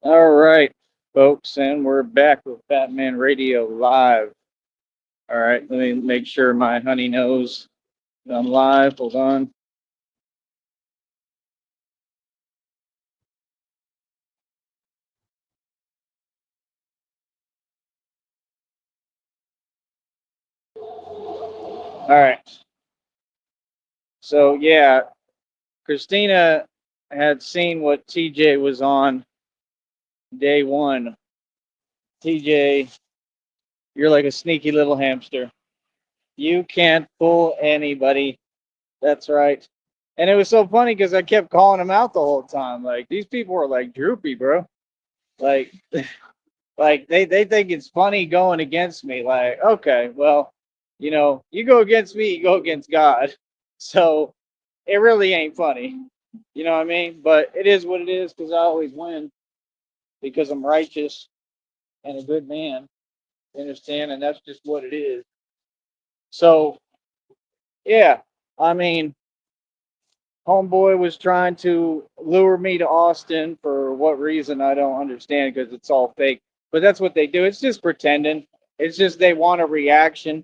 All right, folks, and we're back with Batman Radio Live. All right, let me make sure my honey knows I'm live. Hold on. All right. So, yeah, Christina had seen what TJ was on day one. TJ, you're like a sneaky little hamster. You can't fool anybody. That's right. And it was so funny because I kept calling him out the whole time. Like, these people are like droopy, bro. Like, they think it's funny going against me. Like, okay, well, you go against me, you go against God. So it really ain't funny. You know what I mean? But it is what it is because I always win because I'm righteous and a good man. You understand? And that's just what it is. So yeah, I mean, homeboy was trying to lure me to Austin for what reason I don't understand because it's all fake. But that's what they do. It's just pretending. It's just they want a reaction.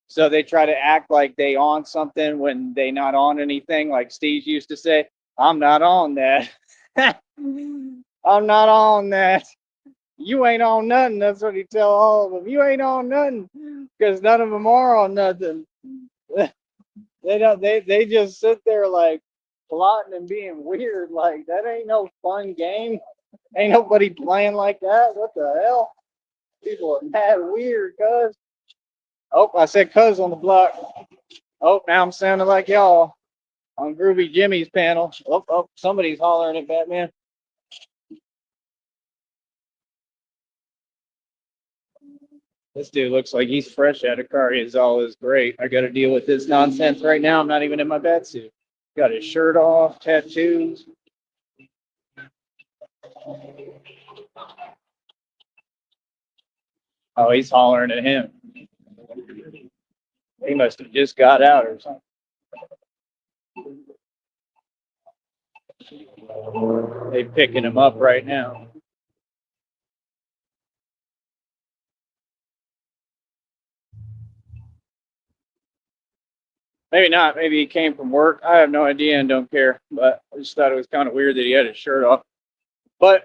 So they try to act like they on something when they not on anything. Like Steve used to say, I'm not on that. I'm not on that. You ain't on nothing. That's what he tell all of them. You ain't on nothing because none of them are on nothing. They don't. They just sit there like plotting and being weird. Like that ain't no fun game. Ain't nobody playing like that. What the hell? People are mad weird, cuz. Oh, I said cuz on the block. Oh, now I'm sounding like y'all on Groovy Jimmy's panel. Oh, somebody's hollering at Batman. This dude looks like he's fresh out of car. His all is great. I got to deal with this nonsense right now. I'm not even in my bat suit. Got his shirt off, tattoos. Oh, he's hollering at him. He must have just got out or something. They picking him up right now. Maybe not. Maybe he came from work. I have no idea and don't care. But I just thought it was kind of weird that he had his shirt off. But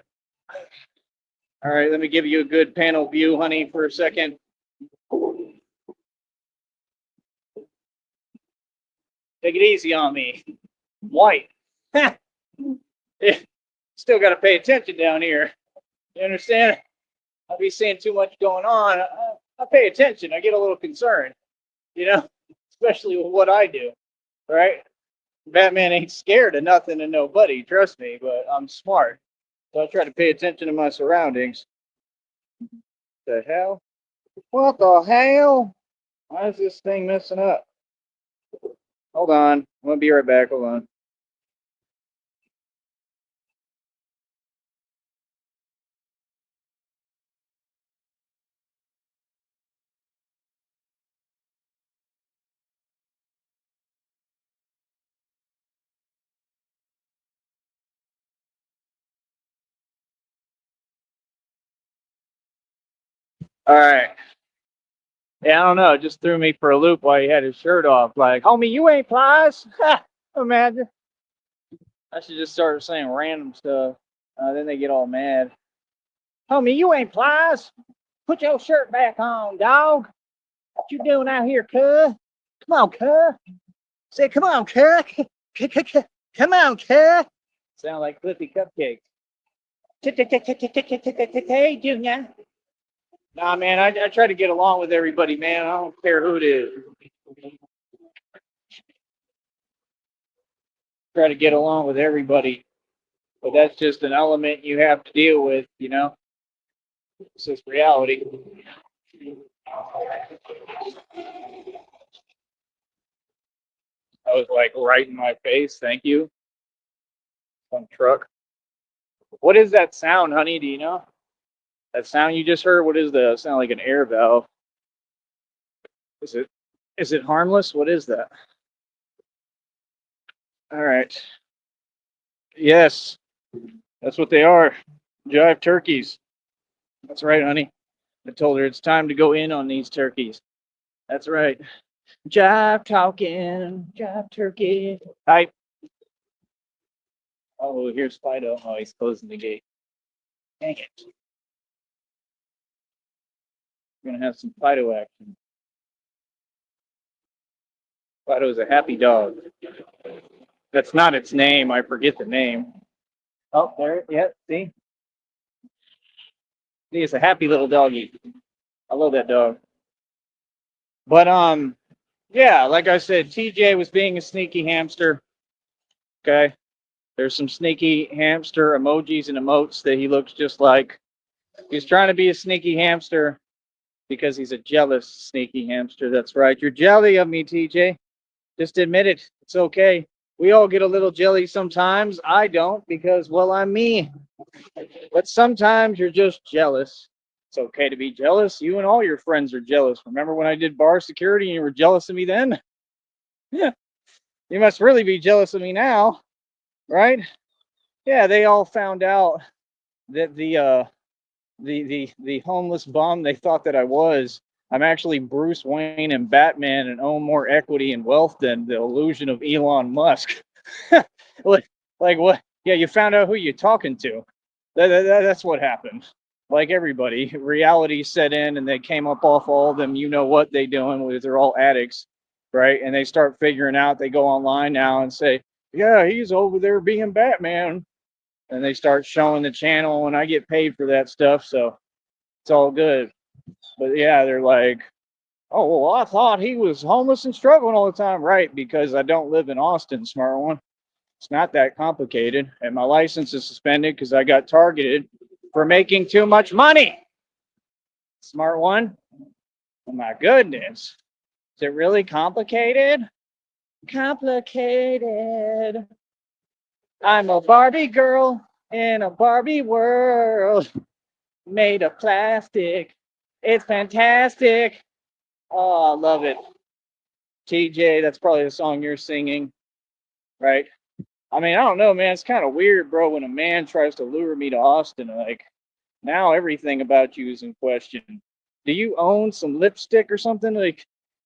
all right, let me give you a good panel view, honey, for a second. Take it easy on me. White. Still got to pay attention down here. You understand? I be seeing too much going on. I pay attention. I get a little concerned, you know, especially with what I do, right? Batman ain't scared of nothing and nobody, trust me, but I'm smart. So I try to pay attention to my surroundings. The hell? What the hell? Why is this thing messing up? Hold on. I'm going to be right back. Hold on. All right. Yeah, I don't know. It just threw me for a loop while he had his shirt off. Like, homie, you ain't plies? Imagine. I should just start saying random stuff. Then they get all mad. Homie, you ain't plies. Put your shirt back on, dog. What you doing out here, cuz? Come on, cuz. Say, come on, cuz. Come on, cuz. Sound like Cliffy Cupcakes. Hey, Junior. Nah, man, I try to get along with everybody, man. I don't care who it is. Try to get along with everybody. But that's just an element you have to deal with, you know? It's just reality. I was like right in my face. Thank you. Some truck. What is that sound, honey? Do you know? That sound you just heard? What is that? Sound like an air valve. Is it harmless? What is that? All right. Yes, that's what they are. Jive turkeys. That's right, honey. I told her it's time to go in on these turkeys. That's right. Jive talking, jive turkey. Hi. Oh, here's Fido. Oh, he's closing the gate. Dang it. We're gonna have some Fido action. Fido's a happy dog. That's not its name. I forget the name. Oh, there. Yeah. See, it's a happy little doggy. I love that dog. But yeah, like I said, TJ was being a sneaky hamster. Okay, there's some sneaky hamster emojis and emotes that he looks just like. He's trying to be a sneaky hamster because he's a jealous sneaky hamster. That's right. You're jelly of me, TJ. Just admit it. It's okay. We all get a little jelly sometimes. I don't because, well, I'm me. But sometimes you're just jealous. It's okay to be jealous. You and all your friends are jealous. Remember when I did bar security and you were jealous of me then? Yeah. You must really be jealous of me now, right? Yeah, they all found out that the homeless bum they thought that I was. I'm actually Bruce Wayne and Batman and own more equity and wealth than the illusion of Elon Musk. like what? Yeah, you found out who you're talking to. That's what happened. Like everybody, reality set in and they came up off all of them. You know what they doing? They're all addicts, right? And they start figuring out. They go online now and say, "Yeah, he's over there being Batman." And they start showing the channel, and I get paid for that stuff, so it's all good. But yeah, they're like, "Oh well, I thought he was homeless and struggling all the time." Right, because I don't live in Austin, smart one. It's not that complicated, and my license is suspended because I got targeted for making too much money. Smart one. Oh my goodness, is it really complicated? Complicated. I'm a Barbie girl in a Barbie world made of plastic. It's fantastic. Oh, I love it. TJ, that's probably the song you're singing, right? I mean, I don't know, man. It's kind of weird, bro, when a man tries to lure me to Austin. Like, now everything about you is in question. Do you own some lipstick or something? Like,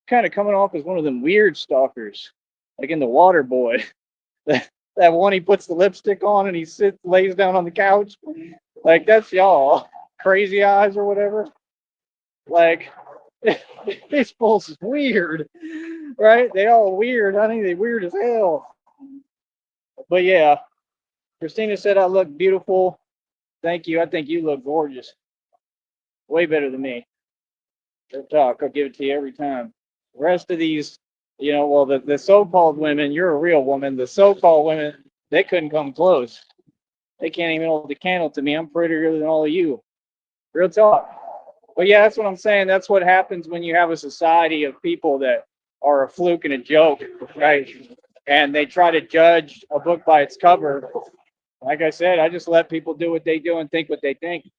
kind of coming off as one of them weird stalkers, like in The Water Boy. That one he puts the lipstick on and he sits, lays down on the couch. Like, that's y'all. Crazy Eyes or whatever. Like, these fools is weird, right? They all weird, honey. They weird as hell. But yeah, Christina said I look beautiful. Thank you. I think you look gorgeous. Way better than me. Good talk. I'll give it to you every time. The rest of these, well, the so-called women, you're a real woman. The so-called women, they couldn't come close. They can't even hold the candle to me. I'm prettier than all of you. Real talk. But yeah, that's what I'm saying. That's what happens when you have a society of people that are a fluke and a joke, right? And they try to judge a book by its cover. Like I said, I just let people do what they do and think what they think.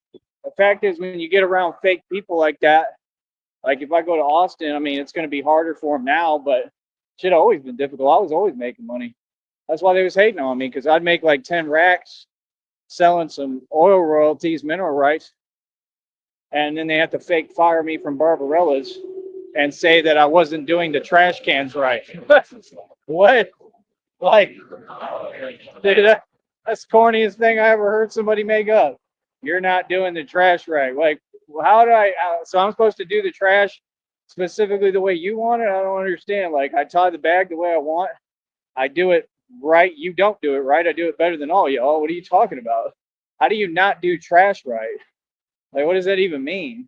The fact is, when you get around fake people like that, like if I go to Austin, I mean, it's going to be harder for them now, but shit always been difficult. I was always making money. That's why they was hating on me, because I'd make like 10 racks selling some oil royalties, mineral rights, and then they have to fake fire me from Barbarella's and say that I wasn't doing the trash cans right. What? Like, dude, that's the corniest thing I ever heard somebody make up. You're not doing the trash right. Like, how do I? So I'm supposed to do the trash specifically the way you want it? I don't understand. Like, I tie the bag the way I want. I do it right. You don't do it right. I do it better than all y'all. What are you talking about? How do you not do trash right? Like, what does that even mean?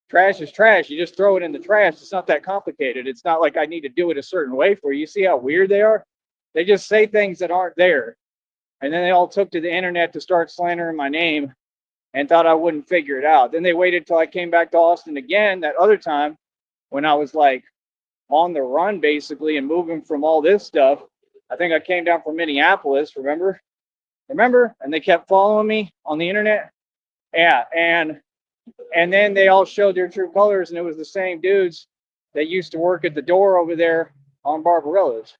Trash is trash. You just throw it in the trash. It's not that complicated. It's not like I need to do it a certain way for you. You see how weird they are? They just say things that aren't there. And then they all took to the internet to start slandering my name and thought I wouldn't figure it out. Then they waited till I came back to Austin again that other time when I was like on the run basically and moving from all this stuff. I think I came down from Minneapolis, remember? Remember? And they kept following me on the internet. Yeah, and then they all showed their true colors, and it was the same dudes that used to work at the door over there on Barbarella's.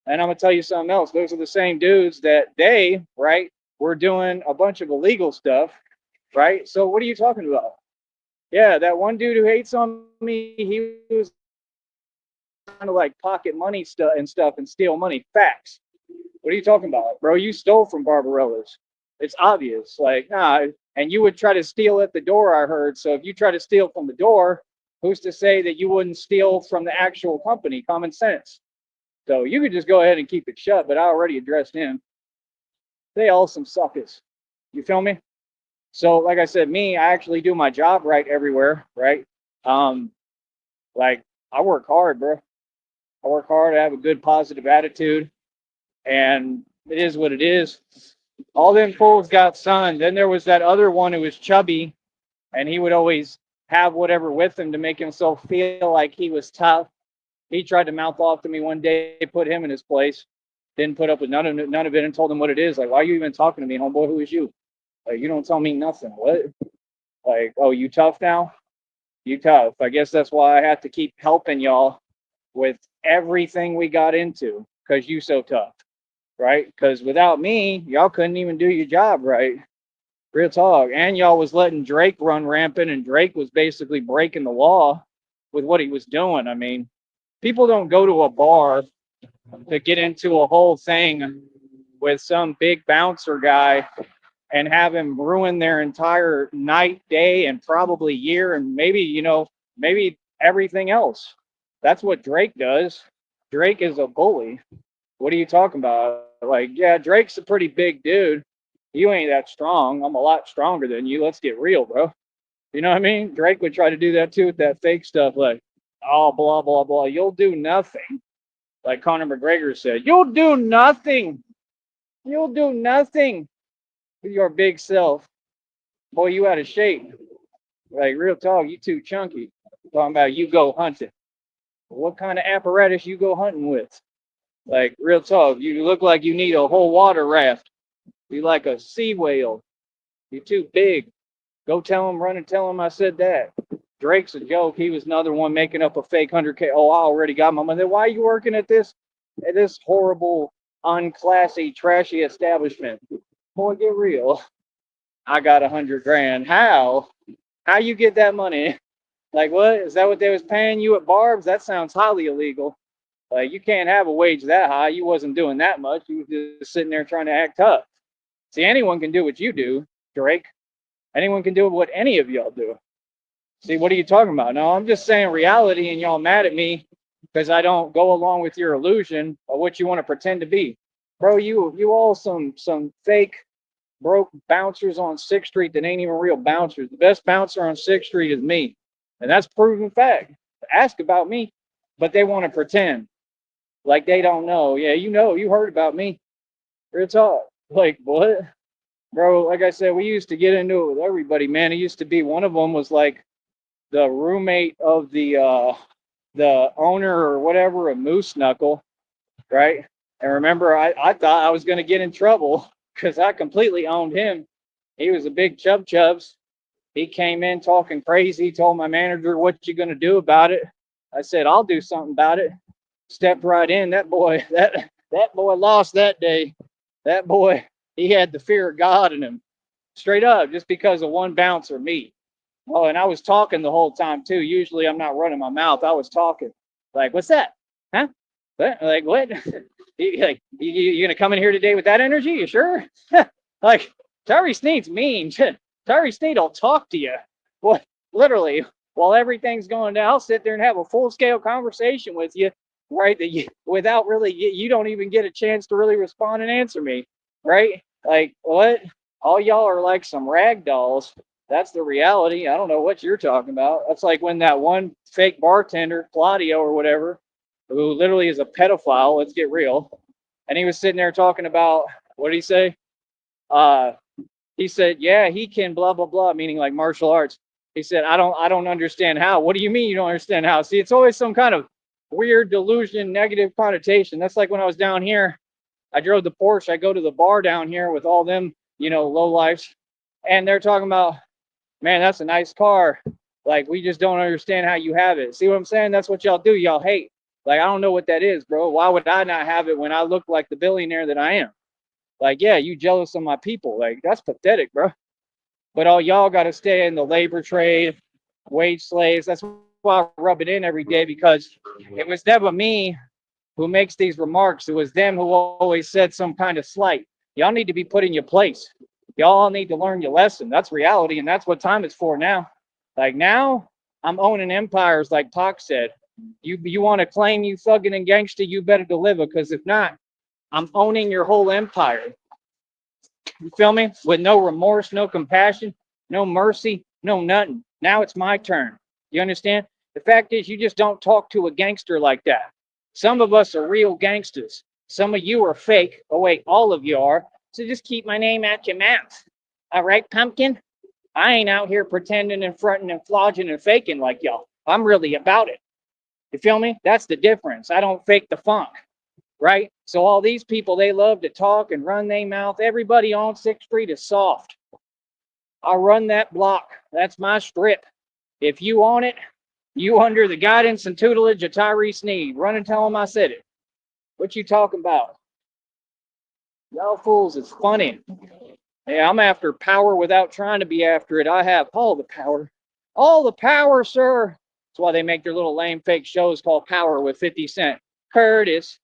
And I'm gonna tell you something else. Those are the same dudes that they, right, were doing a bunch of illegal stuff. right? So what are you talking about? Yeah, that one dude who hates on me, he was trying to like pocket money stuff and steal money. Facts. What are you talking about, bro? You stole from Barbarella's. It's obvious. Like, nah, and you would try to steal at the door, I heard. So if you try to steal from the door, who's to say that you wouldn't steal from the actual company? Common sense. So you could just go ahead and keep it shut, but I already addressed him. They all some suckers. You feel me? So, like I said, me, I actually do my job right everywhere, right? Um, like I work hard, bro. I work hard. I have a good positive attitude, and it is what it is. All them fools got sun. Then there was that other one who was chubby, and he would always have whatever with him to make himself feel like he was tough. He tried to mouth off to me one day, put him in his place. Didn't put up with none of it, and told him what it is. Like, why are you even talking to me, homeboy? Who is you? Like, you don't tell me nothing. What? Like, oh, you tough now? You tough. I guess that's why I have to keep helping y'all with everything we got into, because you so tough, right? Because without me, y'all couldn't even do your job right. Real talk. And y'all was letting Drake run rampant, and Drake was basically breaking the law with what he was doing. I mean, people don't go to a bar to get into a whole thing with some big bouncer guy and have him ruin their entire night, day, and probably year, and maybe, maybe everything else. That's what Drake does. Drake is a bully. What are you talking about? Like, yeah, Drake's a pretty big dude. You ain't that strong. I'm a lot stronger than you. Let's get real, bro. You know what I mean? Drake would try to do that too with that fake stuff, like, oh, blah, blah, blah. You'll do nothing. Like Conor McGregor said, you'll do nothing. You'll do nothing with your big self. Boy, you out of shape. Like, real talk, you too chunky. Talking about you go hunting. What kind of apparatus you go hunting with? Like, real talk, you look like you need a whole water raft. You like a sea whale. You're too big. Go tell him, run and tell him I said that. Drake's a joke. He was another one making up a fake 100K. Oh, I already got my money. Why are you working at this horrible, unclassy, trashy establishment? Boy, get real. I got 100 grand. How you get that money? Like, what? Is that what they was paying you at Barb's? That sounds highly illegal. Like, you can't have a wage that high. You wasn't doing that much. You was just sitting there trying to act tough. See, anyone can do what you do, Drake. Anyone can do what any of y'all do. See, what are you talking about? No, I'm just saying reality, and y'all mad at me because I don't go along with your illusion of what you want to pretend to be. Bro, you all some fake broke bouncers on 6th Street that ain't even real bouncers. The best bouncer on 6th Street is me. And that's proven fact. Ask about me, but they want to pretend like they don't know. Yeah, you heard about me. Real talk. Like, what? Bro, like I said, we used to get into it with everybody, man. It used to be one of them was like the roommate of the owner or whatever of Moose Knuckle, right? And remember, I thought I was gonna get in trouble because I completely owned him. He was a big chubs. He came in talking crazy, told my manager, "What you gonna do about it?" I said, "I'll do something about it." Stepped right in. That boy, that boy lost that day. That boy, he had the fear of God in him, straight up, just because of one bouncer, me. Oh, and I was talking the whole time too. Usually, I'm not running my mouth. I was talking. Like, what's that? Huh? What? Like, what? You gonna come in here today with that energy? You sure? Like, Tyree Sneed's mean. Tyree Sneed will talk to you. What? Literally, while everything's going down, I'll sit there and have a full scale conversation with you, right? That you, without really, you don't even get a chance to really respond and answer me, right? Like, what? All y'all are like some rag dolls. That's the reality. I don't know what you're talking about. That's like when that one fake bartender, Claudio or whatever, who literally is a pedophile, let's get real. And he was sitting there talking about, what did he say? He said, yeah, he can blah, blah, blah, meaning like martial arts. He said, I don't understand how. What do you mean you don't understand how? See, it's always some kind of weird delusion, negative connotation. That's like when I was down here, I drove the Porsche. I go to the bar down here with all them, low lifes. And they're talking about, man, that's a nice car. Like, we just don't understand how you have it. See what I'm saying? That's what y'all do. Y'all hate. Like, I don't know what that is, bro. Why would I not have it when I look like the billionaire that I am? Like, yeah, you jealous of my people. Like, that's pathetic, bro. But all y'all got to stay in the labor trade, wage slaves. That's why I rub it in every day, because it was never me who makes these remarks. It was them who always said some kind of slight. Y'all need to be put in your place. Y'all need to learn your lesson. That's reality, and that's what time is for now. Like now, I'm owning empires, like Pac said. You want to claim you thugging and gangster, you better deliver, because if not, I'm owning your whole empire. You feel me? With no remorse, no compassion, no mercy, no nothing. Now it's my turn. You understand? The fact is, you just don't talk to a gangster like that. Some of us are real gangsters. Some of you are fake. Oh, wait, all of you are. So just keep my name out your mouth. All right, pumpkin? I ain't out here pretending and fronting and flogging and faking like y'all. I'm really about it. You feel me? That's the difference. I don't fake the funk, right? So all these people, they love to talk and run their mouth. Everybody on 6th Street is soft. I run that block. That's my strip. If you on it, you under the guidance and tutelage of Tyree Sneed. Run and tell him I said it. What you talking about? Y'all fools, it's funny. Yeah, I'm after power without trying to be after it. I have all the power. All the power, sir. That's why they make their little lame fake shows called Power with 50 Cent. Curtis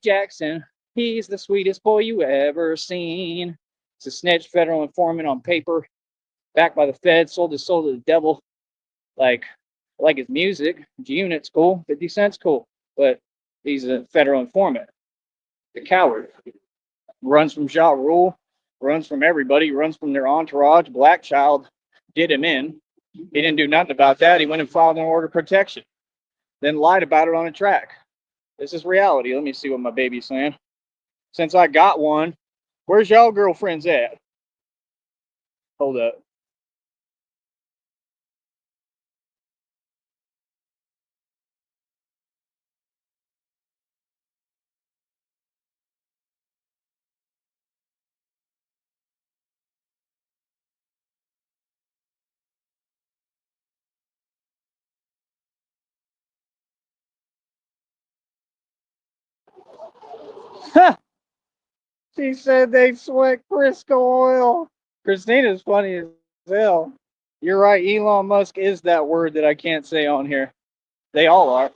Jackson. He's the sweetest boy you ever seen. It's a snitch, federal informant on paper, backed by the Fed, sold his soul to the devil. Like his music. G-Unit's cool. 50 Cent's cool. But he's a federal informant. The coward. Runs from Ja Rule, runs from everybody, runs from their entourage. Black Child did him in. He didn't do nothing about that. He went and filed an order of protection, then lied about it on a track. This is reality. Let me see what my baby's saying. Since I got one, where's y'all girlfriends at? Hold up. She said they sweat Crisco oil. Christina's funny as hell. You're right. Elon Musk is that word that I can't say on here. They all are.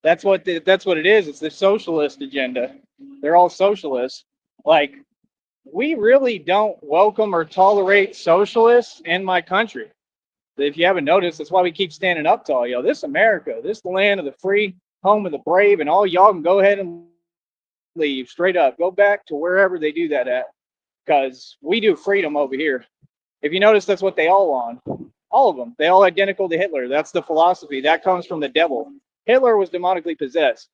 That's what it is. It's the socialist agenda. They're all socialists. Like, we really don't welcome or tolerate socialists in my country. If you haven't noticed, that's why we keep standing up to all y'all. This America, this the land of the free, home of the brave, and all y'all can go ahead and leave straight up. Go back to wherever they do that at, because we do freedom over here. If you notice, that's what they all on. All of them. They all identical to Hitler. That's the philosophy. That comes from the devil. Hitler was demonically possessed.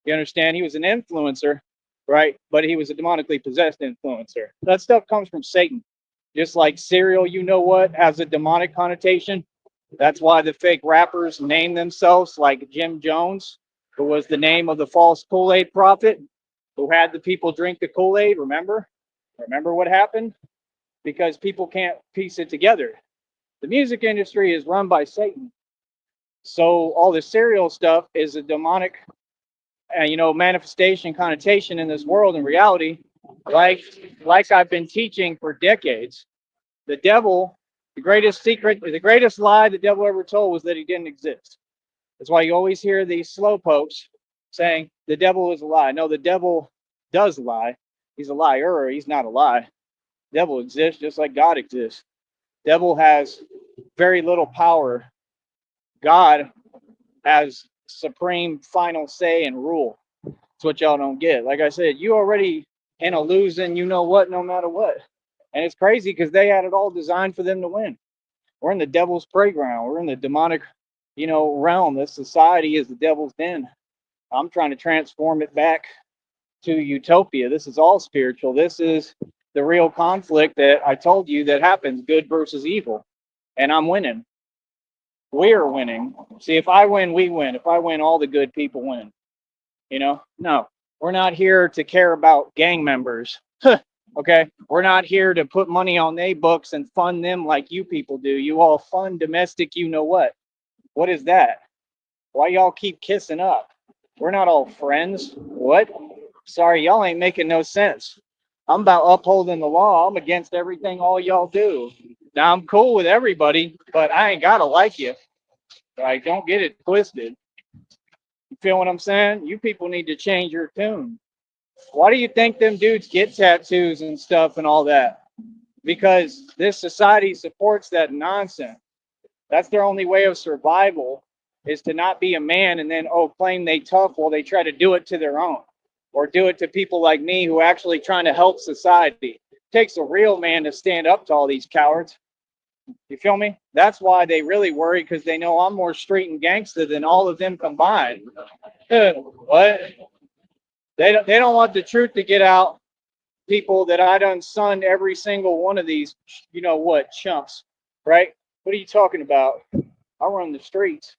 You understand? He was an influencer, right? But he was a demonically possessed influencer. That stuff comes from Satan. Just like cereal, you know what, has a demonic connotation. That's why the fake rappers name themselves like Jim Jones, who was the name of the false Kool-Aid prophet who had the people drink the Kool-Aid. Remember what happened? Because people can't piece it together. The music industry is run by Satan. So all the cereal stuff is a demonic, manifestation connotation in this world in reality, like I've been teaching for decades. The devil, the greatest secret, the greatest lie the devil ever told was that he didn't exist. That's why you always hear these slow pokes saying the devil is a lie. No, the devil does lie. He's a liar. He's not a lie. The devil exists just like God exists. The devil has very little power. God has supreme final say and rule. That's what y'all don't get. Like I said, you already in a losing, you know what, no matter what. And it's crazy because they had it all designed for them to win. We're in the devil's playground. We're in the demonic, realm. This society is the devil's den. I'm trying to transform it back to utopia. This is all spiritual. This is the real conflict that I told you that happens, good versus evil. And I'm winning. We're winning. See, if I win, we win. If I win, all the good people win. No, we're not here to care about gang members. Okay, we're not here to put money on their books and fund them like you people do. You all fund domestic, you know what? What is that? Why y'all keep kissing up? We're not all friends. What? Sorry, y'all ain't making no sense. I'm about upholding the law. I'm against everything all y'all do. Now I'm cool with everybody, but I ain't gotta like you. Like, don't get it twisted. You feel what I'm saying? You people need to change your tune. Why do you think them dudes get tattoos and stuff and all that? Because this society supports that nonsense. That's their only way of survival, is to not be a man and then, oh, claim they tough while they try to do it to their own, or do it to people like me who actually trying to help society. It takes a real man to stand up to all these cowards. You feel me? That's why they really worry, because they know I'm more street and gangster than all of them combined. What? They don't want the truth to get out. People that I done sunned every single one of these, you know what, chumps, right? What are you talking about? I run the streets.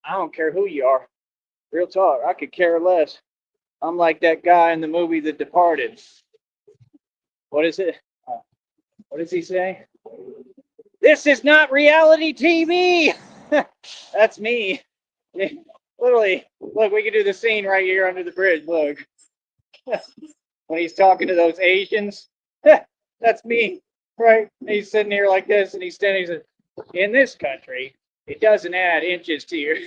I don't care who you are. Real talk. I could care less. I'm like that guy in the movie The Departed. What is it? What does he say? This is not reality TV. That's me. Literally, look, we can do the scene right here under the bridge. Look. When he's talking to those Asians, that's me, right? And he's sitting here like this, and he's standing. He says, "In this country, it doesn't add inches to your,"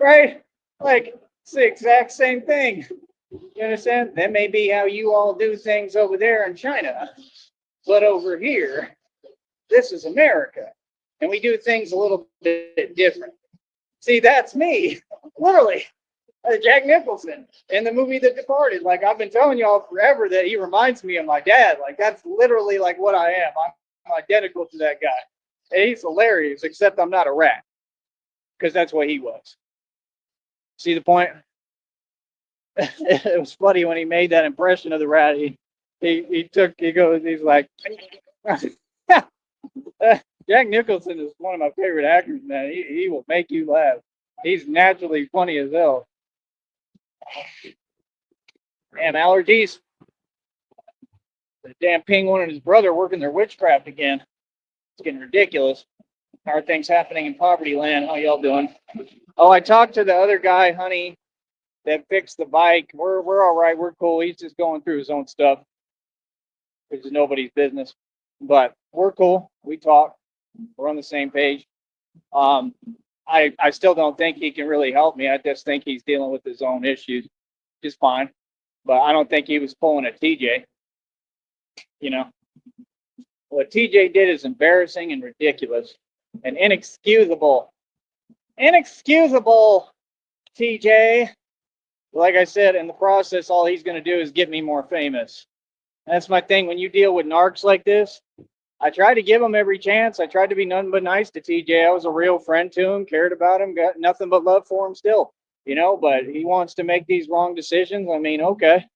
right? Like it's the exact same thing. You understand? That may be how you all do things over there in China, but over here, this is America, and we do things a little bit different. See, that's me, literally. Jack Nicholson in the movie The Departed. Like, I've been telling y'all forever that he reminds me of my dad. Like, that's literally like what I am. I'm identical to that guy. And he's hilarious, except I'm not a rat, because that's what he was. See the point? It was funny when he made that impression of the rat. He goes, he's like, Jack Nicholson is one of my favorite actors, man. He will make you laugh. He's naturally funny as hell. Damn allergies. The damn penguin and his brother working their witchcraft again. It's getting ridiculous. How are things happening in poverty land? How y'all doing? Oh, I talked to the other guy, Honey, that fixed the bike. We're all right. We're cool. He's just going through his own stuff, which is nobody's business. But we're cool. We talk. We're on the same page. I still don't think he can really help me. I just think he's dealing with his own issues, which is fine. But I don't think he was pulling a TJ. You know, what TJ did is embarrassing and ridiculous and inexcusable. Inexcusable, TJ. Like I said, in the process, all he's going to do is get me more famous. That's my thing. When you deal with narcs like this, I tried to give him every chance. I tried to be nothing but nice to TJ. I was a real friend to him, cared about him, got nothing but love for him still, you know, but he wants to make these wrong decisions. I mean, okay.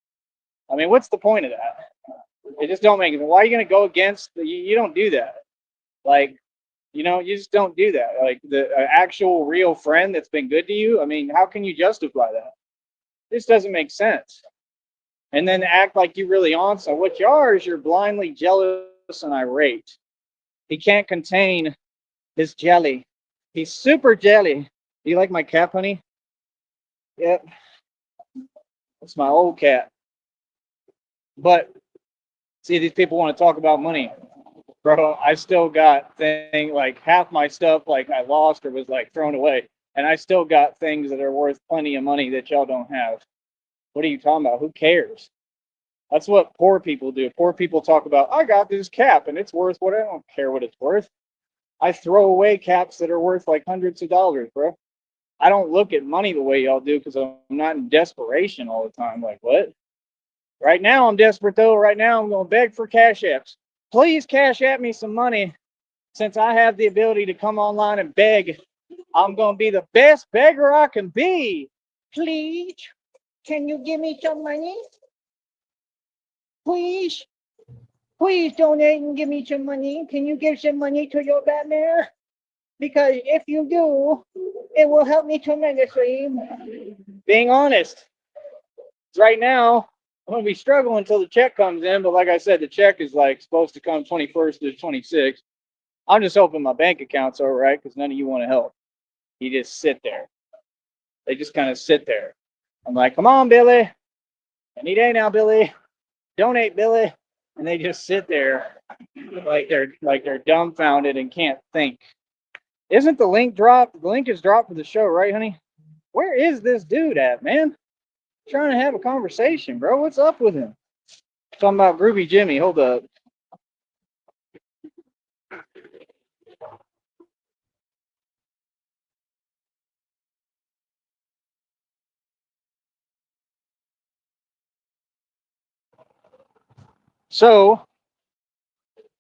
I mean, what's the point of that? It just don't make it. Why are you going to go against? You don't do that. Like, you know, you just don't do that. Like the actual real friend that's been good to you. I mean, how can you justify that? This doesn't make sense. And then act like you really on. So what you are is you're blindly jealous and irate. He can't contain his jelly. He's super jelly. Do you like my cat, Honey? Yep. That's my old cat. But see, these people want to talk about money. Bro, I still got like half my stuff like I lost or was like thrown away. And I still got things that are worth plenty of money that y'all don't have. What are you talking about? Who cares? That's what poor people do. Poor people talk about, I got this cap and it's worth what I don't care what it's worth. I throw away caps that are worth like hundreds of dollars, bro. I don't look at money the way y'all do because I'm not in desperation all the time. Like, what? Right now, I'm desperate though. Right now, I'm going to beg for cash apps. Please cash at me some money. Since I have the ability to come online and beg, I'm going to be the best beggar I can be. Please, can you give me some money? Please, please donate and give me some money. Can you give some money to your Batman? Because if you do, it will help me tremendously. Being honest, right now, I'm going to be struggling until the check comes in. But like I said, the check is like supposed to come 21st to 26th. I'm just hoping my bank account's all right because none of you want to help. You just sit there. They just kind of sit there. I'm like, come on, Billy. Any day now, Billy. Donate, Billy. and they just sit there like they're dumbfounded and can't think. Isn't the link dropped? The link is dropped for the show, right, honey? Where is this dude at, man? Trying to have a conversation, bro. What's up with him? Talking about Groovy Jimmy. Hold up. So,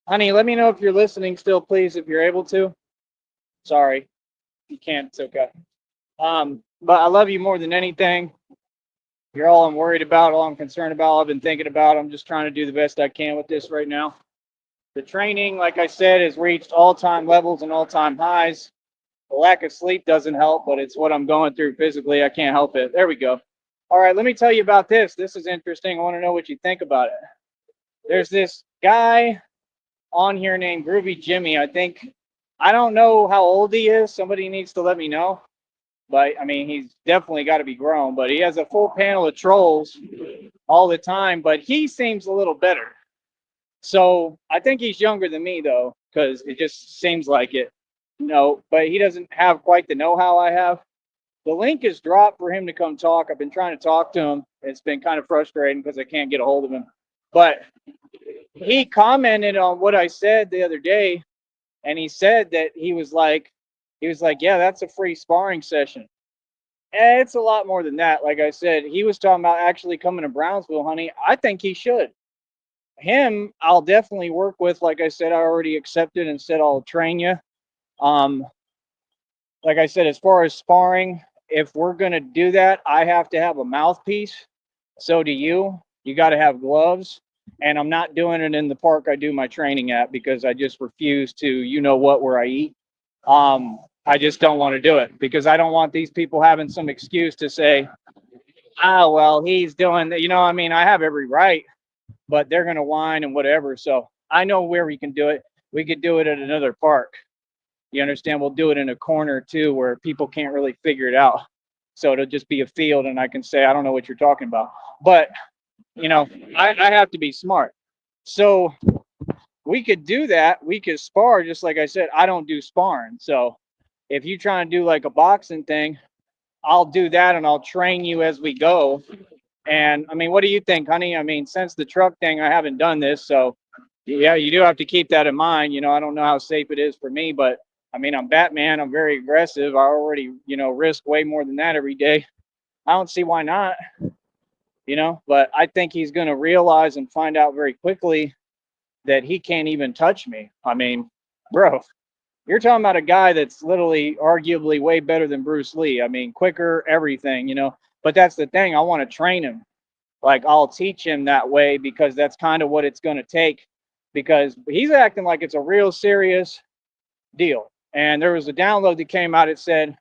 honey, let me know if you're listening still, please, if you're able to. Sorry, if you can't, it's okay. But I love you more than anything. You're all I'm worried about, all I'm concerned about, I've been thinking about. I'm just trying to do the best I can with this right now. The training, like I said, has reached all-time levels and all-time highs. The lack of sleep doesn't help, but it's what I'm going through physically. I can't help it. There we go. All right, let me tell you about this. This is interesting. I want to know what you think about it. There's this guy on here named Groovy Jimmy. I don't know how old he is. Somebody needs to let me know. But I mean, he's definitely got to be grown. But he has a full panel of trolls all the time. But he seems a little better. So I think he's younger than me though, because it just seems like it. No, but he doesn't have quite the know-how I have. The link is dropped for him to come talk. I've been trying to talk to him. It's been kind of frustrating because I can't get a hold of him. But he commented on what I said the other day, and he said that he was like, yeah, that's a free sparring session. And it's a lot more than that. Like I said, he was talking about actually coming to Brownsville, honey. I think he should. Him, I'll definitely work with. Like I said, I already accepted and said I'll train you. Um, like I said, as far as sparring, if we're gonna do that, I have to have a mouthpiece. So do you. You got to have gloves. And I'm not doing it in the park I do my training at because I just refuse to, you know what, where I eat. I just don't want to do it because I don't want these people having some excuse to say, oh, well, he's doing that. I mean, I have every right, but they're going to whine and whatever. So I know where we can do it. We could do it at another park. You understand? We'll do it in a corner too where people can't really figure it out. So it'll just be a field and I can say, I don't know what you're talking about. But, you know, I have to be smart. So we could do that. We could spar, just like I said. I don't do sparring. So if you try and do like a boxing thing, I'll do that and I'll train you as we go. And I mean, what do you think, honey? I mean, since the truck thing, I haven't done this. So yeah, you do have to keep that in mind. I don't know how safe it is for me, but I mean, I'm Batman. I'm very aggressive. I already, risk way more than that every day. I don't see why not, but I think he's going to realize and find out very quickly that he can't even touch me. I mean, bro, you're talking about a guy that's literally arguably way better than Bruce Lee. I mean, quicker, everything. But that's the thing. I want to train him. Like, I'll teach him that way because that's kind of what it's going to take because he's acting like it's a real serious deal. And there was a download that came out. It said,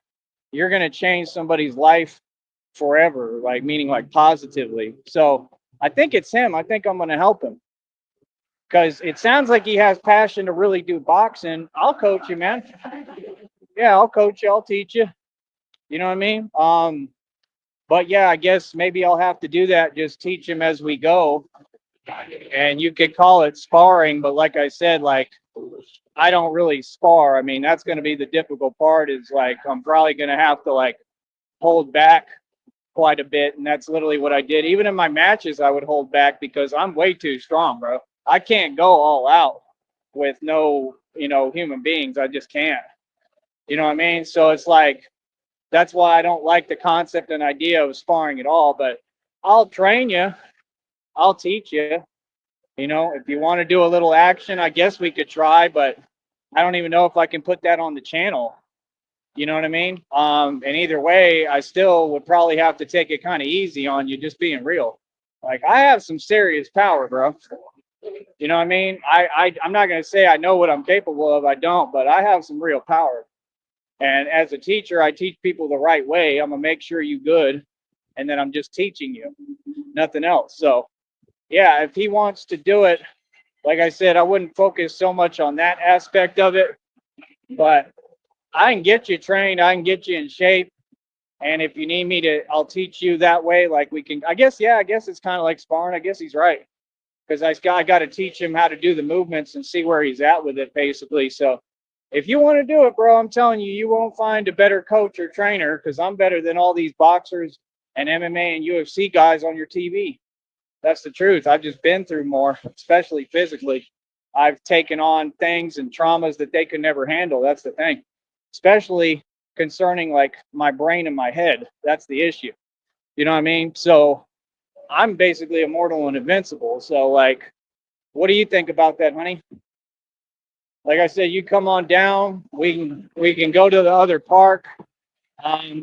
you're going to change somebody's life forever, like meaning like positively. So I think it's him. I think I'm going to help him because it sounds like he has passion to really do boxing. I'll coach you, man. Yeah, I'll coach you. I'll teach you. You know what I mean? But yeah, I guess maybe I'll have to do that. Just teach him as we go, and you could call it sparring. But like I said, like I don't really spar. I mean, that's going to be the difficult part. Is like I'm probably going to have to like hold back quite a bit, and that's literally what I did. Even in my matches, I would hold back because I'm way too strong, bro. I can't go all out with no, human beings. I just can't. You know what I mean? So it's like that's why I don't like the concept and idea of sparring at all. But I'll train you. I'll teach you. If you want to do a little action, I guess we could try, but I don't even know if I can put that on the channel. You know what I mean? And either way, I still would probably have to take it kind of easy on you, just being real. Like I have some serious power, bro. You know what I mean? I'm not gonna say I know what I'm capable of. I don't, but I have some real power. And as a teacher, I teach people the right way. I'm gonna make sure you good, and then I'm just teaching you, nothing else. So yeah, if he wants to do it, like I said, I wouldn't focus so much on that aspect of it, but I can get you trained. I can get you in shape. And if you need me to, I'll teach you that way. Like we can, I guess it's kind of like sparring. I guess he's right. because I got to teach him how to do the movements and see where he's at with it, basically. So if you want to do it, bro, I'm telling you, you won't find a better coach or trainer because I'm better than all these boxers and MMA and UFC guys on your TV. That's the truth. I've just been through more, especially physically. I've taken on things and traumas that they could never handle. That's the thing, especially concerning like my brain and my head. That's the issue. You know what I mean? So I'm basically immortal and invincible. So, like, what do you think about that, honey? Like I said, you come on down. We can go to the other park.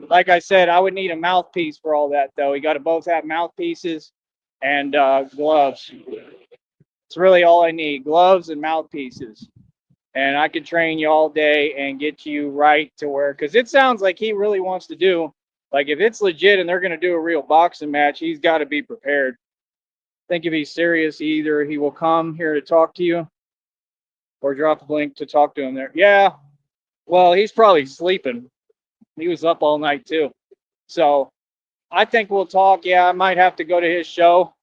Like I said, I would need a mouthpiece for all that, though. We got to both have mouthpieces and gloves. It's really all I need: gloves and mouthpieces. And I could train you all day and get you right to where, because it sounds like he really wants to do, like, if it's legit and they're going to do a real boxing match, he's got to be prepared. I think if he's serious, either he will come here to talk to you or drop a link to talk to him there. Yeah, well, he's probably sleeping. He was up all night too. So I think we'll talk. Yeah, I might have to go to his show,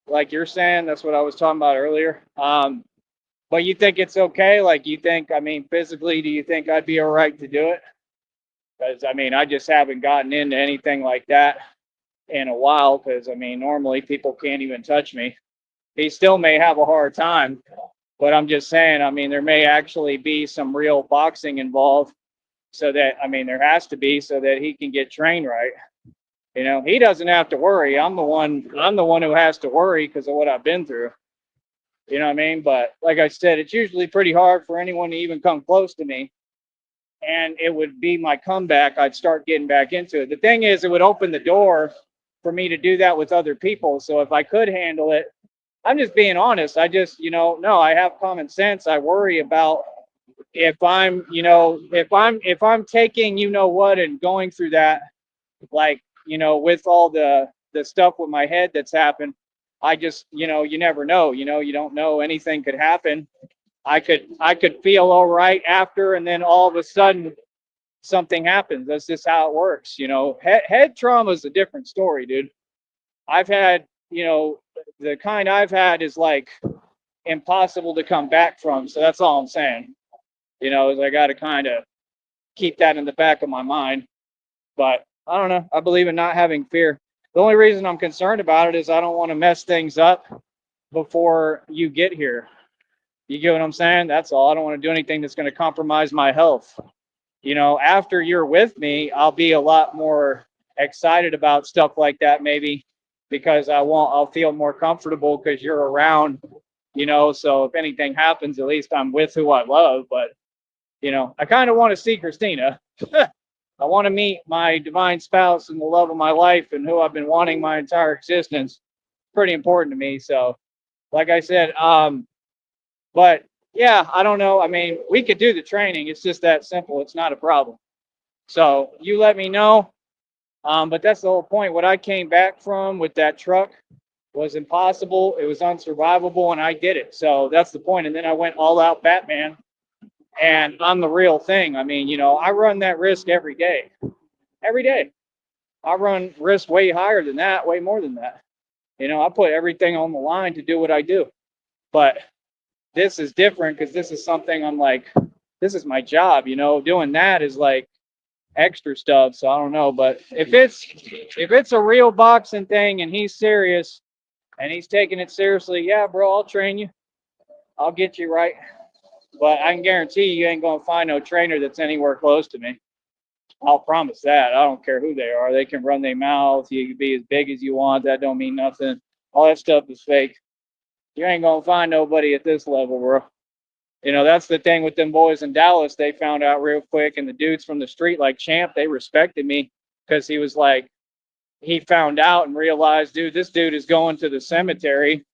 like you're saying. That's what I was talking about earlier. But you think it's okay? Like, you think, I mean, physically, do you think I'd be all right to do it? Because, I mean, I just haven't gotten into anything like that in a while. Because, I mean, normally people can't even touch me. He still may have a hard time. But I'm just saying, I mean, there may actually be some real boxing involved. So that, I mean, there has to be so that he can get trained right. You know, he doesn't have to worry. I'm the one who has to worry because of what I've been through. You know what I mean? But like I said, it's usually pretty hard for anyone to even come close to me. And it would be my comeback. I'd start getting back into it. The thing is, it would open the door for me to do that with other people. So if I could handle it, I'm just being honest. I just, no, I have common sense. I worry about if I'm, if I'm taking, what, and going through that, like, with all the stuff with my head that's happened. I just, you never know, you don't know, anything could happen. I could feel all right after, and then all of a sudden something happens. That's just how it works. Head trauma is a different story, dude. I've had, the kind I've had is like impossible to come back from. So that's all I'm saying. Is I got to kind of keep that in the back of my mind. But I don't know. I believe in not having fear. The only reason I'm concerned about it is I don't want to mess things up before you get here. You get what I'm saying? That's all. I don't want to do anything that's going to compromise my health. After you're with me, I'll be a lot more excited about stuff like that, maybe, because I'll feel more comfortable because you're around, so if anything happens, at least I'm with who I love. But, I kind of want to see Christina. I want to meet my divine spouse and the love of my life and who I've been wanting my entire existence. Pretty important to me. So, like I said, but yeah, I don't know. I mean, we could do the training. It's just that simple. It's not a problem. So you let me know. But that's the whole point. What I came back from with that truck was impossible. It was unsurvivable, and I did it. So that's the point. And then I went all out Batman, and I'm the real thing. I mean, I run that risk every day. Every day. I run risk way higher than that, way more than that. I put everything on the line to do what I do. But this is different because this is something I'm like, this is my job. Doing that is like extra stuff. So I don't know. But if it's a real boxing thing and he's serious and he's taking it seriously, yeah, bro, I'll train you. I'll get you right. But I can guarantee you ain't gonna find no trainer that's anywhere close to me. I'll promise that. I don't care who they are. They can run their mouth. You can be as big as you want. That don't mean nothing. All that stuff is fake. You ain't gonna find nobody at this level, bro. That's the thing with them boys in Dallas. They found out real quick, and the dudes from the street, like Champ, they respected me because he was like, he found out and realized, dude, this dude is going to the cemetery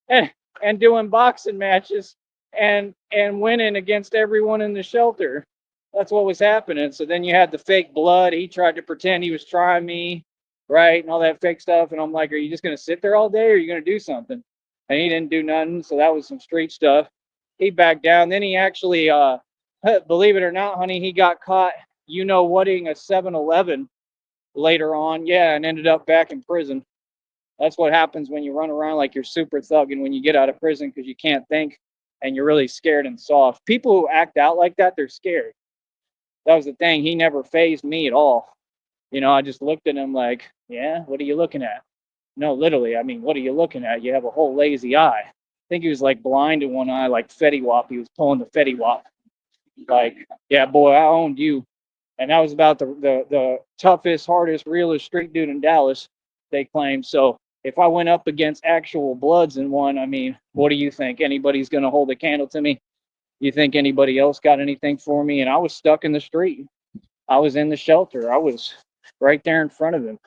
and doing boxing matches and winning against everyone in the shelter. That's what was happening. So then you had the fake blood. He tried to pretend he was trying me, right, and all that fake stuff. And I'm like, are you just gonna sit there all day, or are you gonna do something? And he didn't do nothing. So that was some street stuff. He backed down. Then he actually, believe it or not, honey, he got caught, whating a 7-Eleven later on. Yeah, and ended up back in prison. That's what happens when you run around like you're super thug and when you get out of prison because you can't think and you're really scared and soft. People who act out like that, they're scared. That was the thing. He never phased me at all. I just looked at him like, yeah, what are you looking at? No, literally, I mean, what are you looking at? You have a whole lazy eye. I think he was like blind in one eye, like Fetty Wap. He was pulling the Fetty Wap. Like, yeah, boy, I owned you. And that was about the toughest, hardest, realest street dude in Dallas, they claim. So if I went up against actual Bloods and won, I mean, what do you think? Anybody's going to hold a candle to me? You think anybody else got anything for me? And I was stuck in the street. I was in the shelter. I was right there in front of him.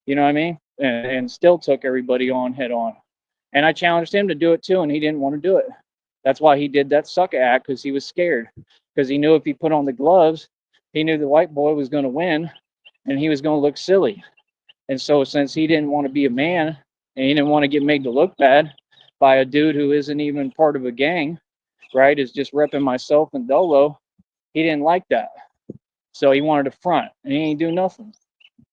You know what I mean? And still took everybody on head on. And I challenged him to do it too, and he didn't want to do it. That's why he did that sucker act, because he was scared. Because he knew if he put on the gloves, he knew the white boy was going to win, and he was going to look silly. And so, since he didn't want to be a man, and he didn't want to get made to look bad by a dude who isn't even part of a gang, right? Is just repping myself and Dolo. He didn't like that, so he wanted to front, and he ain't do nothing.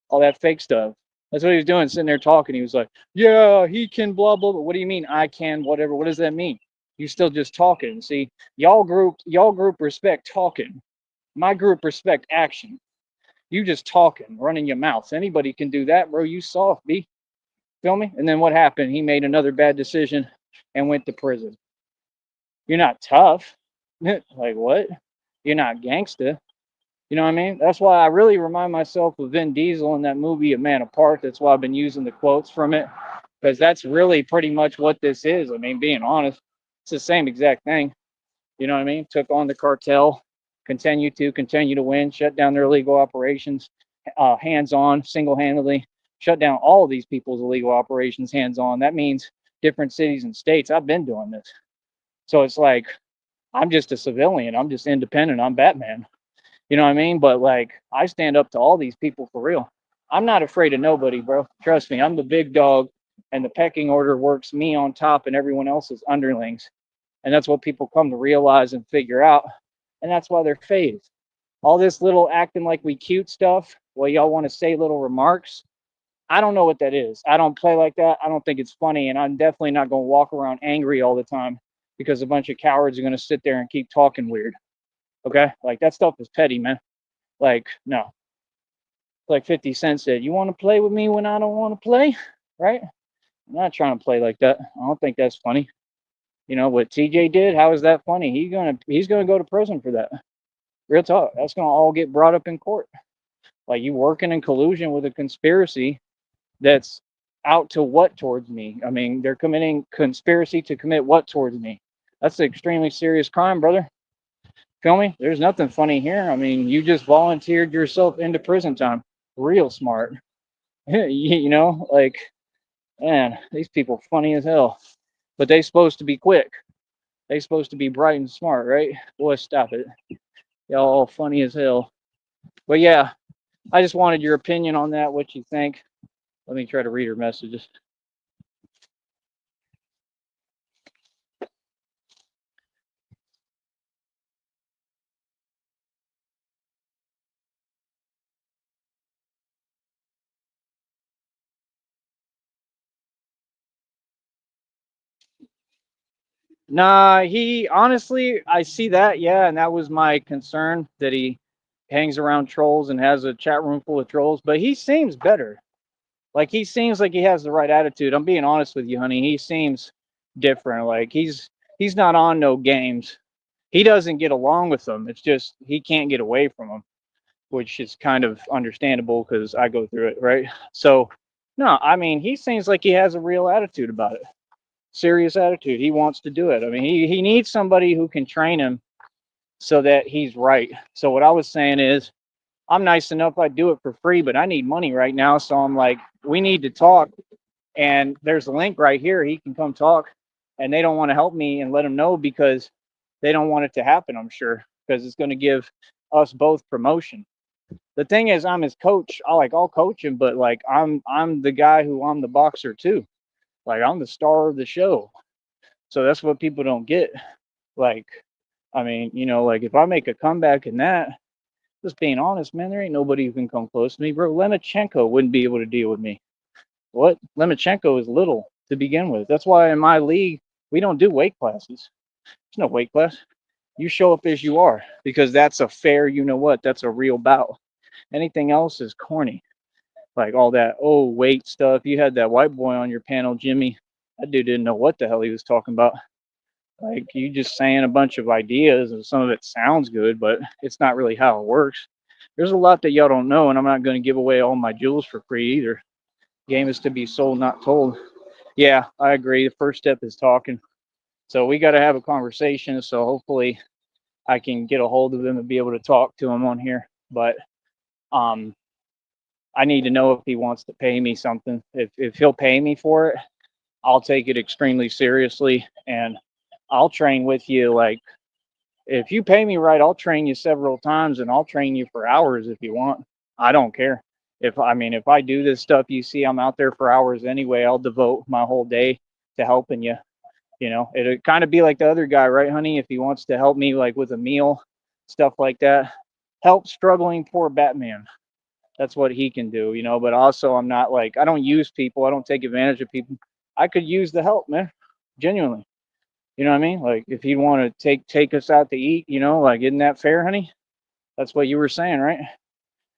All that fake stuff. That's what he was doing, sitting there talking. He was like, "Yeah, he can blah blah blah." What do you mean I can whatever? What does that mean? You still just talking. See, y'all group respect talking. My group respect action. You just talking, running your mouth. Anybody can do that, bro. You soft, B. Feel me? And then what happened? He made another bad decision and went to prison. You're not tough. Like what? You're not gangsta. You know what I mean? That's why I really remind myself of Vin Diesel in that movie A Man Apart. That's why I've been using the quotes from it, because that's really pretty much what this is. I mean, being honest, it's the same exact thing. You know what I mean? Took on the cartel, continue to win, shut down their illegal operations, hands on, single handedly, shut down all of these people's illegal operations, hands on. That means different cities and states. I've been doing this. So it's like, I'm just a civilian. I'm just independent. I'm Batman. You know what I mean? But like, I stand up to all these people for real. I'm not afraid of nobody, bro. Trust me. I'm the big dog, and the pecking order works me on top and everyone else's underlings. And that's what people come to realize and figure out. And that's why they're phased. All this little acting like we cute stuff, well, y'all want to say little remarks. I don't know what that is. I don't play like that. I don't think it's funny. And I'm definitely not going to walk around angry all the time because a bunch of cowards are going to sit there and keep talking weird. Okay? Like, that stuff is petty, man. Like, no. Like 50 Cent said, you want to play with me when I don't want to play? Right? I'm not trying to play like that. I don't think that's funny. You know what TJ did? How is that funny? He's gonna go to prison for that. Real talk. That's gonna all get brought up in court. Like, you working in collusion with a conspiracy that's out to what towards me? I mean, they're committing conspiracy to commit what towards me? That's an extremely serious crime, brother. Feel me? There's nothing funny here. I mean, you just volunteered yourself into prison time. Real smart. Like, man, these people funny as hell. But they supposed to be quick. They supposed to be bright and smart, right? Boy, stop it. Y'all all funny as hell. But yeah, I just wanted your opinion on that. What you think? Let me try to read her messages. Nah, he honestly, I see that, yeah, and that was my concern, that he hangs around trolls and has a chat room full of trolls. But he seems better. Like, he seems like he has the right attitude. I'm being honest with you, honey. He seems different. Like, he's not on no games. He doesn't get along with them. It's just he can't get away from them, which is kind of understandable because I go through it, right? So, no, I mean, he seems like he has a real attitude about it. Serious attitude. He wants to do it. I mean, he needs somebody who can train him so that he's right. So what I was saying is, I'm nice enough, I do it for free, but I need money right now. So I'm like, we need to talk. And there's a link right here. He can come talk. And they don't want to help me and let him know because they don't want it to happen, I'm sure, because it's going to give us both promotion. The thing is, I'm his coach. I'll coach him, but like, I'm the guy who, I'm the boxer too. Like, I'm the star of the show. So that's what people don't get. Like, I mean, like, if I make a comeback in that, just being honest, man, there ain't nobody who can come close to me, bro. Lenachenko wouldn't be able to deal with me. What? Lemachenko is little to begin with. That's why in my league, we don't do weight classes. There's no weight class. You show up as you are because that's a fair, you know what? That's a real bout. Anything else is corny. Like all that, oh, weight stuff. You had that white boy on your panel, Jimmy. That dude didn't know what the hell he was talking about. Like you just saying a bunch of ideas and some of it sounds good, but it's not really how it works. There's a lot that y'all don't know, and I'm not going to give away all my jewels for free either. Game is to be sold, not told. Yeah, I agree. The first step is talking. So we got to have a conversation. So hopefully I can get a hold of him and be able to talk to him on here. But um, I need to know if he wants to pay me something. If he'll pay me for it, I'll take it extremely seriously and I'll train with you. Like if you pay me right, I'll train you several times and I'll train you for hours if you want. I don't care. If I do this stuff, you see I'm out there for hours anyway, I'll devote my whole day to helping you. You know, it'd kind of be like the other guy, right, honey? If he wants to help me like with a meal, stuff like that, help struggling poor Batman. That's what he can do, you know. But also, I'm not like I don't use people. I don't take advantage of people. I could use the help, man. Genuinely, you know what I mean? Like if he'd want to take us out to eat, you know, like isn't that fair, honey? That's what you were saying, right?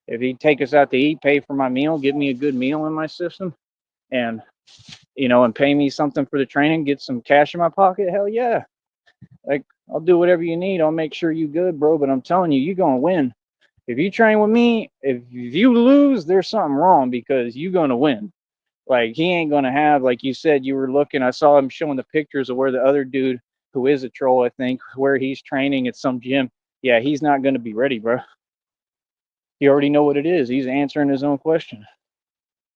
If he'd take us out to eat, pay for my meal, give me a good meal in my system, and you know, and pay me something for the training, get some cash in my pocket, hell yeah. Like I'll do whatever you need. I'll make sure you good, bro. But I'm telling you, you're gonna win. If you train with me, if you lose, there's something wrong because you're gonna win. Like he ain't gonna have, like you said, you were looking. I saw him showing the pictures of where the other dude, who is a troll, I think, where he's training at some gym. Yeah, he's not gonna be ready, bro. You already know what it is. He's answering his own question.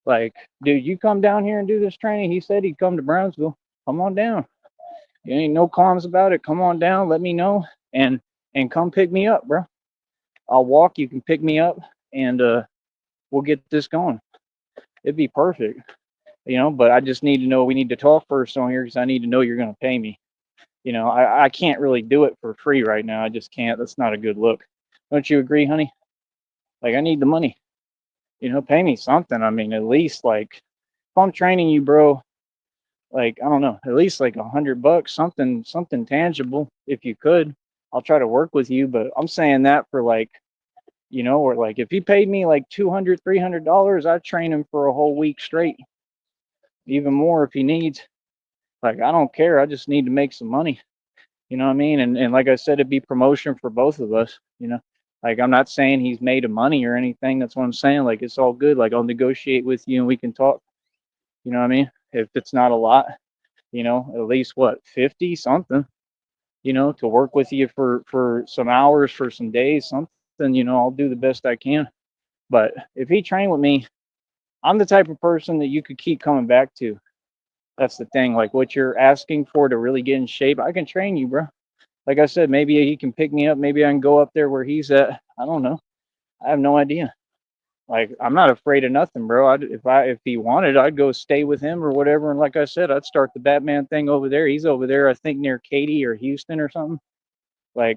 Like, dude, you come down here and do this training. He said he'd come to Brownsville. Come on down. You ain't no qualms about it. Come on down. Let me know and come pick me up, bro. I'll walk. You can pick me up, and we'll get this going. It'd be perfect, you know. But I just need to know. We need to talk first on here because I need to know you're going to pay me. You know, I can't really do it for free right now. I just can't. That's not a good look. Don't you agree, honey? Like I need the money. You know, pay me something. I mean, at least like if I'm training you, bro. Like I don't know, at least like $100, something tangible. If you could, I'll try to work with you. But I'm saying that for like, you know, or like if he paid me like $200, $300, I'd train him for a whole week straight, even more if he needs. Like I don't care. I just need to make some money. You know what I mean? And like I said, it'd be promotion for both of us. You know, like I'm not saying he's made of money or anything. That's what I'm saying. Like it's all good. Like I'll negotiate with you and we can talk. You know what I mean? If it's not a lot, you know, at least what 50 something, you know, to work with you for some hours, for some days, something, you know, I'll do the best I can. But if he trained with me, I'm the type of person that you could keep coming back to. That's the thing. Like what you're asking for to really get in shape, I can train you, bro. Like I said, maybe he can pick me up. Maybe I can go up there where he's at. I don't know. I have no idea. Like I'm not afraid of nothing, bro. If he wanted, I'd go stay with him or whatever. And like I said, I'd start the Batman thing over there. He's over there, I think near Katy or Houston or something. Like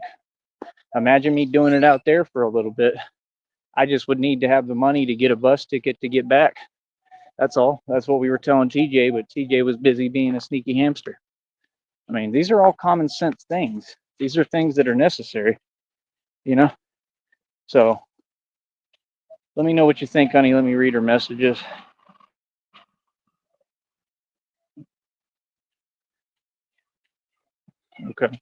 imagine me doing it out there for a little bit. I just would need to have the money to get a bus ticket to get back. That's all. That's what we were telling TJ, but TJ was busy being a sneaky hamster. I mean, these are all common sense things. These are things that are necessary, you know? So let me know what you think, honey. Let me read her messages. Okay.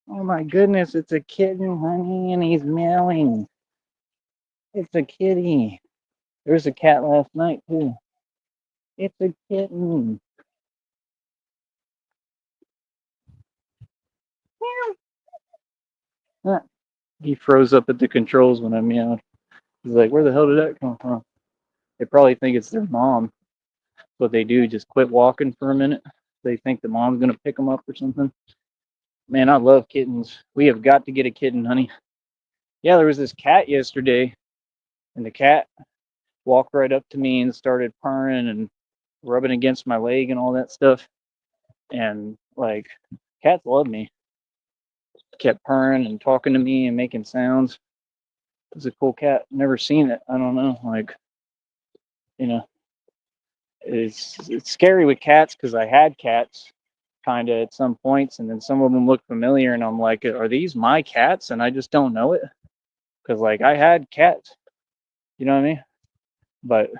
Oh my goodness, it's a kitten, honey, and he's meowing. It's a kitty. There was a cat last night too. It's a kitten. Ah, he froze up at the controls when I meowed. He's like, where the hell did that come from? They probably think it's their mom. What they do, just quit walking for a minute. They think the mom's gonna pick them up or something. Man, I love kittens. We have got to get a kitten, honey. Yeah, there was this cat yesterday, and the cat walked right up to me and started purring and rubbing against my leg and all that stuff. And like, cats love me. Kept purring and talking to me and making sounds. It was a cool cat. Never seen it. I don't know. Like, you know, it's scary with cats because I had cats kind of at some points, and then some of them look familiar, and I'm like, are these my cats? And I just don't know it because like I had cats, you know what I mean? But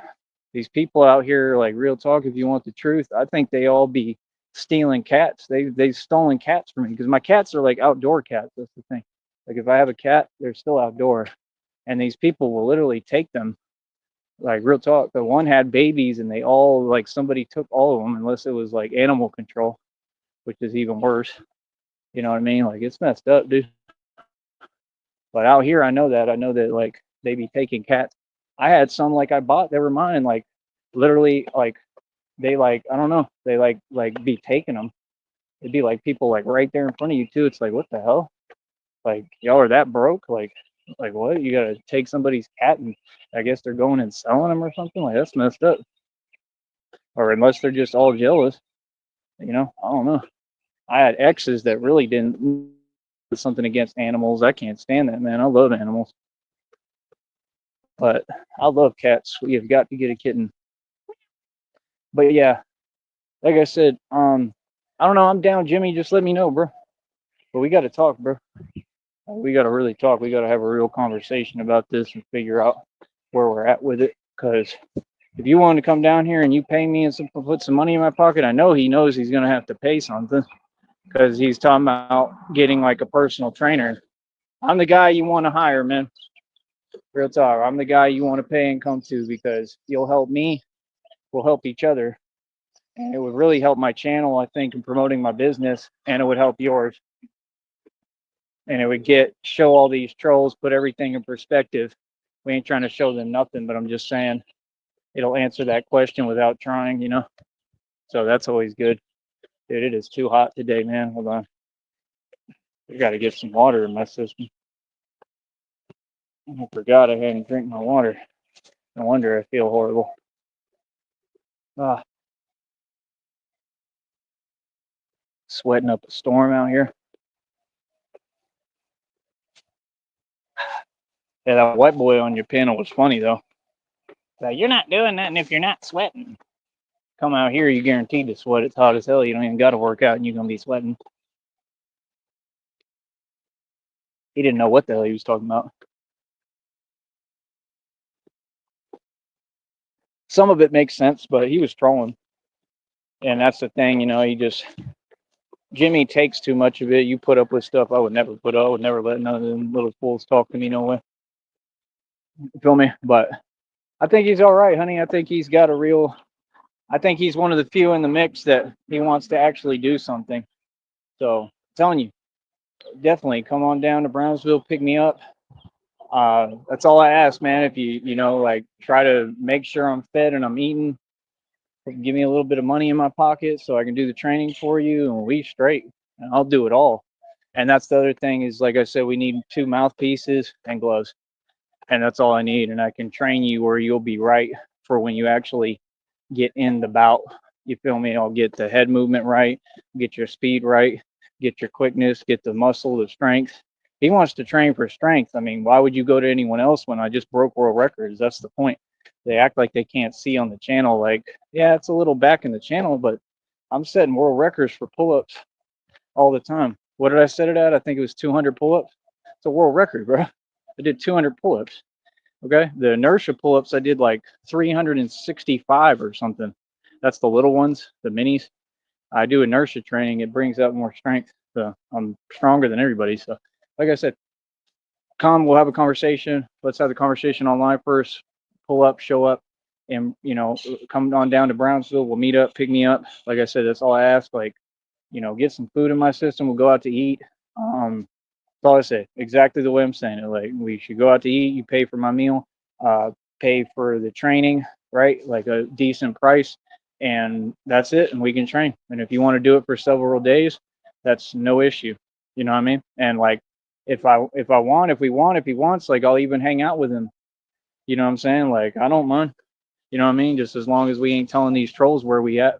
these people out here, like real talk, if you want the truth, I think they all be stealing cats. They've stolen cats from me because my cats are like outdoor cats. That's the thing. Like if I have a cat, they're still outdoor, and these people will literally take them. Like real talk, the one had babies, and they all like somebody took all of them, unless it was like animal control, which is even worse. You know what I mean? Like it's messed up, dude. But out here, I know that like they be taking cats. I had some like I bought, they were mine, like literally like they like I don't know, they like be taking them. It'd be like people like right there in front of you too. It's like what the hell? Like y'all are that broke? Like what? You gotta take somebody's cat and I guess they're going and selling them or something? Like that's messed up. Or unless they're just all jealous, you know? I don't know. I had exes that really didn't something against animals. I can't stand that, man. I love animals. But I love cats. You've got to get a kitten. But yeah, like I said, I don't know. I'm down, Jimmy. Just let me know, bro. But we got to talk, bro. We got to really talk. We got to have a real conversation about this and figure out where we're at with it. Because if you want to come down here and you pay me and put some money in my pocket, I know he knows he's going to have to pay something because he's talking about getting like a personal trainer. I'm the guy you want to hire, man. Real talk. I'm the guy you want to pay and come to because you'll help me. We'll help each other. And it would really help my channel, I think, in promoting my business, and it would help yours. And it would show all these trolls, put everything in perspective. We ain't trying to show them nothing, but I'm just saying it'll answer that question without trying, you know? So that's always good. Dude, it is too hot today, man. Hold on. I got to get some water in my system. I forgot I hadn't drank my water. No wonder I feel horrible. Ah, sweating up a storm out here. Yeah, that white boy on your panel was funny though. Like, you're not doing nothing if you're not sweating. Come out here, you guaranteed to sweat. It's hot as hell. You don't even got to work out, and you're gonna be sweating. He didn't know what the hell he was talking about. Some of it makes sense, but he was trolling, and that's the thing. You know, Jimmy takes too much of it. You put up with stuff I would never put up. I would never let none of them little fools talk to me no way. You feel me? But I think he's all right, honey. I think he's got a real. I think he's one of the few in the mix that he wants to actually do something. So, I'm telling you, definitely come on down to Brownsville, pick me up. That's all I ask, man. If you know, like try to make sure I'm fed and I'm eating, give me a little bit of money in my pocket so I can do the training for you and we straight. And I'll do it all. And that's the other thing is, like I said, we need 2 mouthpieces and gloves. And that's all I need. And I can train you where you'll be right for when you actually get in the bout. You feel me? I'll get the head movement right, get your speed right, get your quickness, get the muscle, the strength. He wants to train for strength. I mean, why would you go to anyone else when I just broke world records? That's the point. They act like they can't see on the channel. Like, yeah, it's a little back in the channel, but I'm setting world records for pull-ups all the time. What did I set it at? I think it was 200 pull-ups. It's a world record, bro. I did 200 pull-ups. Okay. The inertia pull-ups, I did like 365 or something. That's the little ones, the minis. I do inertia training. It brings out more strength. So I'm stronger than everybody. So like I said, come, we'll have a conversation. Let's have the conversation online first. Pull up, show up, and you know, come on down to Brownsville. We'll meet up, pick me up. Like I said, that's all I ask. Like, you know, get some food in my system. We'll go out to eat. That's all I say. Exactly the way I'm saying it. Like we should go out to eat. You pay for my meal, pay for the training, right? Like a decent price, and that's it. And we can train. And if you want to do it for several days, that's no issue. You know what I mean? And like if he wants, like I'll even hang out with him. You know what I'm saying? Like I don't mind. You know what I mean? Just as long as we ain't telling these trolls where we at.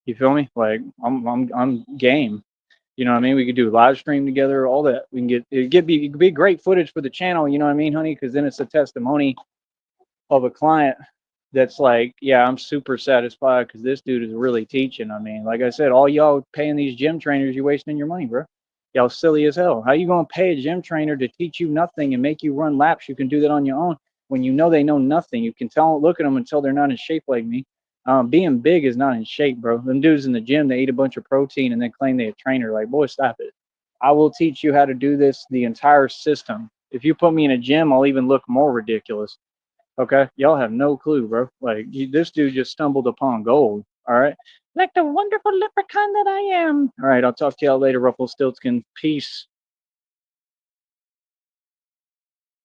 You feel me? Like I'm game. You know what I mean? We could do live stream together, all that. We can it could be great footage for the channel. You know what I mean, honey? Because then it's a testimony of a client that's like, yeah, I'm super satisfied because this dude is really teaching. I mean, like I said, all y'all paying these gym trainers, you wasting your money, bro. Y'all silly as hell. How you gonna pay a gym trainer to teach you nothing and make you run laps? You can do that on your own when you know they know nothing. You can tell, look at them until they're not in shape like me. Being big is not in shape, bro. Them dudes in the gym, they eat a bunch of protein and then claim they're a trainer. Like, boy, stop it. I will teach you how to do this, the entire system. If you put me in a gym, I'll even look more ridiculous. Okay, y'all have no clue, bro. Like this dude just stumbled upon gold. All right, like the wonderful leprechaun that I am. All right, I'll talk to y'all later, Rufflestiltskin. Peace.